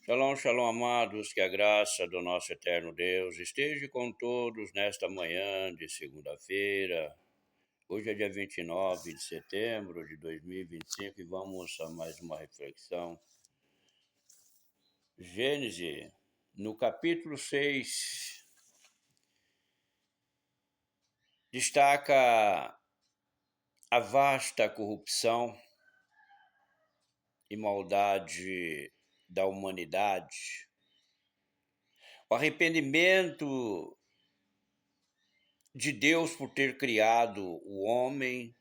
Shalom, shalom, amados, que a graça do nosso eterno Deus esteja com todos nesta manhã de segunda-feira. Hoje é dia 29 de setembro de 2025 e vamos a mais uma reflexão. Gênesis, no capítulo 6, destaca a vasta corrupção e maldade da humanidade, o arrependimento de Deus por ter criado o homem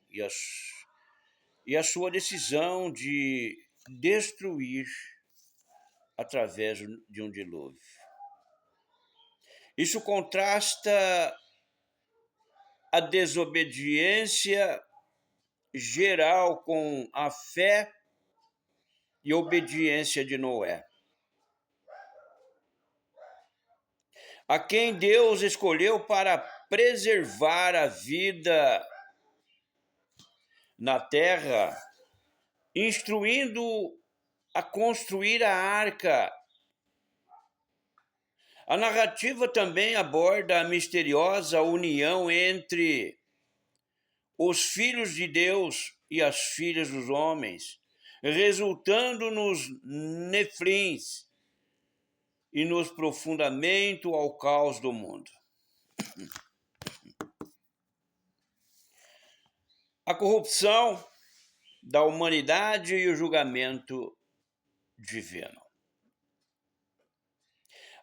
e a sua decisão de destruir através de um dilúvio. Isso contrasta a desobediência geral com a fé e obediência de Noé, a quem Deus escolheu para preservar a vida na terra, instruindo a construir a arca. A narrativa também aborda a misteriosa união entre os filhos de Deus e as filhas dos homens, resultando nos neflins e nos aprofundamento ao caos do mundo. A corrupção da humanidade e o julgamento divino.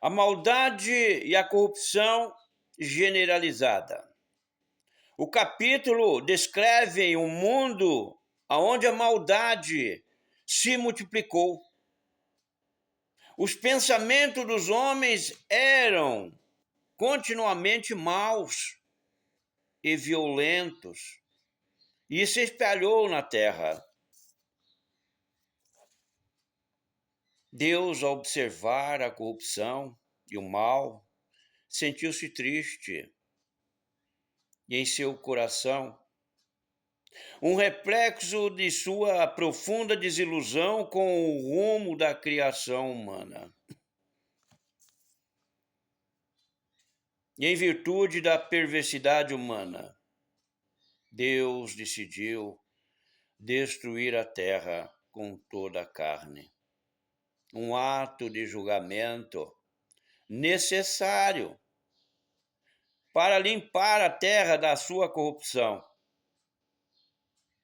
A maldade e a corrupção generalizada. O capítulo descreve um mundo onde a maldade se multiplicou. Os pensamentos dos homens eram continuamente maus e violentos, e se espalhou na terra. Deus, ao observar a corrupção e o mal, sentiu-se triste, e em seu coração um reflexo de sua profunda desilusão com o rumo da criação humana. E em virtude da perversidade humana, Deus decidiu destruir a terra com toda a carne. Um ato de julgamento necessário para limpar a terra da sua corrupção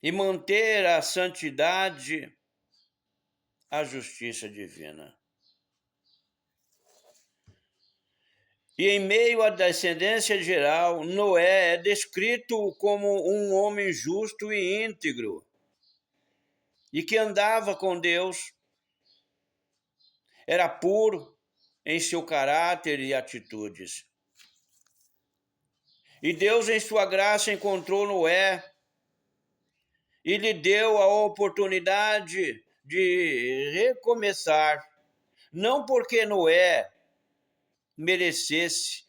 e manter a santidade, a justiça divina. E em meio à descendência geral, Noé é descrito como um homem justo e íntegro, e que andava com Deus, era puro em seu caráter e atitudes. E Deus, em sua graça, encontrou Noé e lhe deu a oportunidade de recomeçar, não porque Noé merecesse,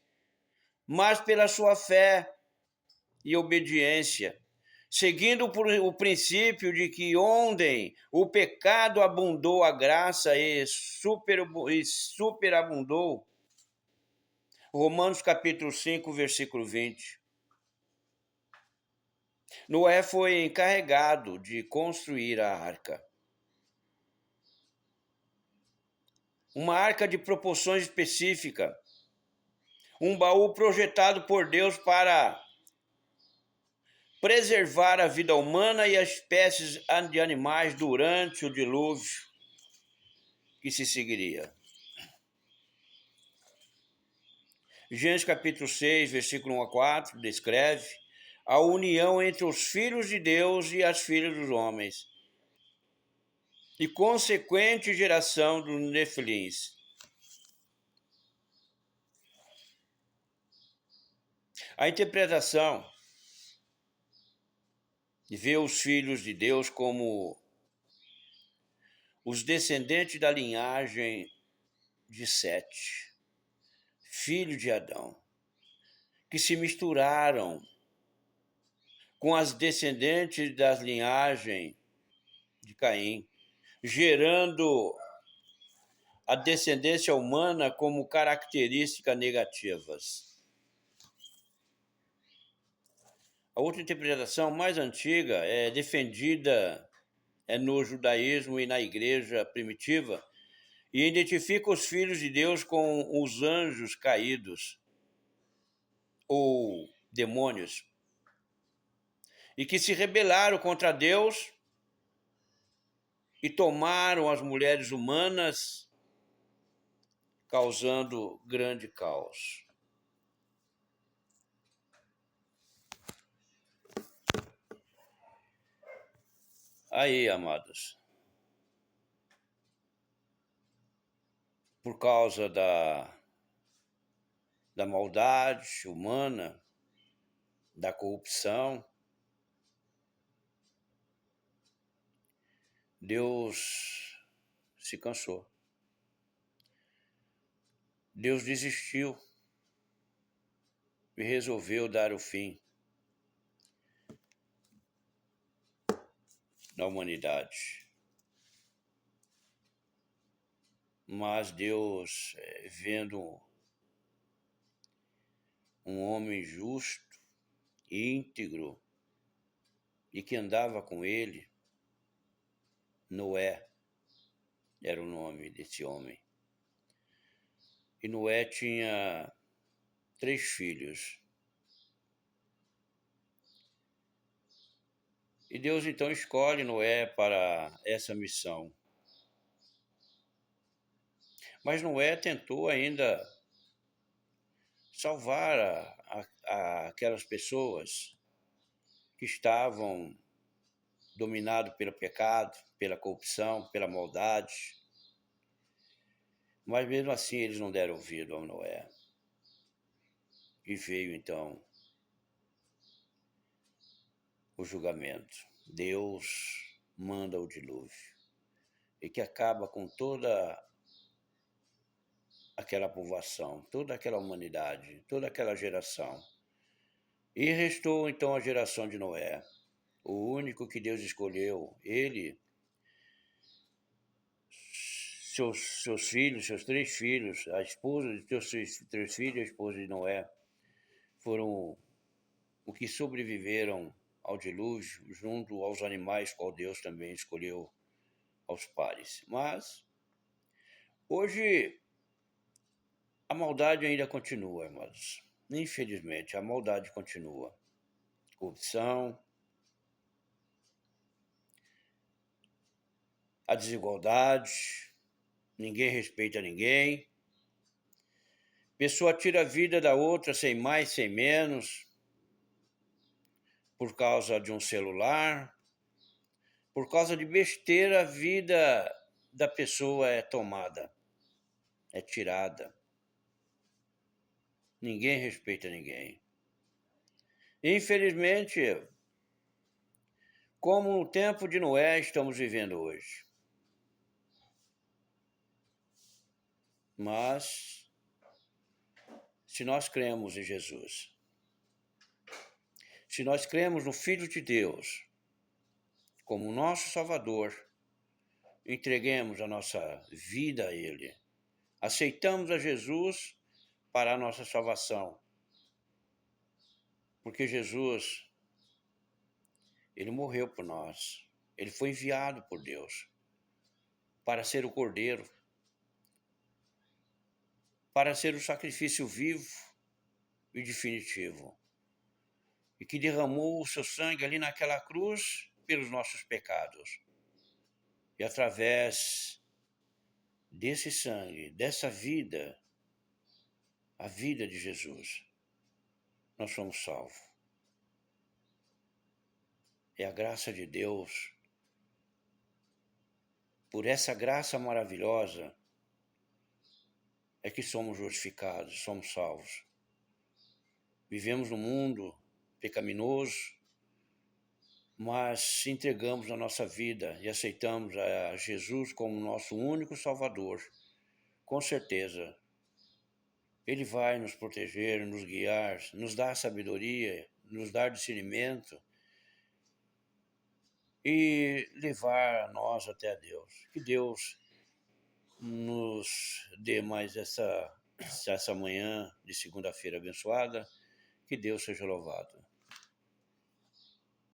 mas pela sua fé e obediência, seguindo o princípio de que onde o pecado abundou, a graça e superabundou. Romanos capítulo 5, versículo 20. Noé foi encarregado de construir a arca. Uma arca de proporções específicas, um baú projetado por Deus para preservar a vida humana e as espécies de animais durante o dilúvio que se seguiria. Gênesis capítulo 6, versículo 1 a 4, descreve a união entre os filhos de Deus e as filhas dos homens, e consequente geração dos nefilins. A interpretação vê os filhos de Deus como os descendentes da linhagem de Sete, filho de Adão, que se misturaram com as descendentes das linhagens de Caim, gerando a descendência humana como características negativas. A outra interpretação mais antiga é defendida no judaísmo e na igreja primitiva e identifica os filhos de Deus com os anjos caídos ou demônios e que se rebelaram contra Deus e tomaram as mulheres humanas, causando grande caos. Aí, amados, por causa da maldade humana, da corrupção, Deus se cansou. Deus desistiu e resolveu dar o fim da humanidade. Mas Deus, vendo um homem justo, íntegro e que andava com ele, Noé era o nome desse homem. E Noé tinha 3 filhos. E Deus então escolhe Noé para essa missão. Mas Noé tentou ainda salvar aquelas pessoas que estavam dominadas pelo pecado, pela corrupção, pela maldade. Mas mesmo assim eles não deram ouvido a Noé. E veio então o julgamento. Deus manda o dilúvio e que acaba com toda aquela povoação, toda aquela humanidade, toda aquela geração. E restou então a geração de Noé, o único que Deus escolheu. Ele, seus filhos, seus 3 filhos, a esposa de seus 3 filhos, a esposa de Noé, foram o que sobreviveram ao dilúvio, junto aos animais, qual Deus também escolheu aos pares. Mas hoje a maldade ainda continua, irmãos. Infelizmente, a maldade continua. Corrupção, a desigualdade, ninguém respeita ninguém. Pessoa tira a vida da outra sem mais, sem menos, por causa de um celular, por causa de besteira, a vida da pessoa é tomada, é tirada. Ninguém respeita ninguém. Infelizmente, como no tempo de Noé estamos vivendo hoje. Mas, se nós cremos em Jesus, se nós cremos no Filho de Deus como nosso Salvador, entreguemos a nossa vida a Ele, aceitamos a Jesus para a nossa salvação, porque Jesus, Ele morreu por nós, Ele foi enviado por Deus para ser o Cordeiro, para ser o sacrifício vivo e definitivo, e que derramou o seu sangue ali naquela cruz pelos nossos pecados. E através desse sangue, dessa vida, a vida de Jesus, nós somos salvos. É a graça de Deus, por essa graça maravilhosa, é que somos justificados, somos salvos. Vivemos num mundo pecaminoso, mas se entregamos a nossa vida e aceitamos a Jesus como nosso único Salvador, com certeza Ele vai nos proteger, nos guiar, nos dar sabedoria, nos dar discernimento e levar nós até a Deus. Que Deus nos dê mais essa manhã de segunda-feira abençoada. Que Deus seja louvado.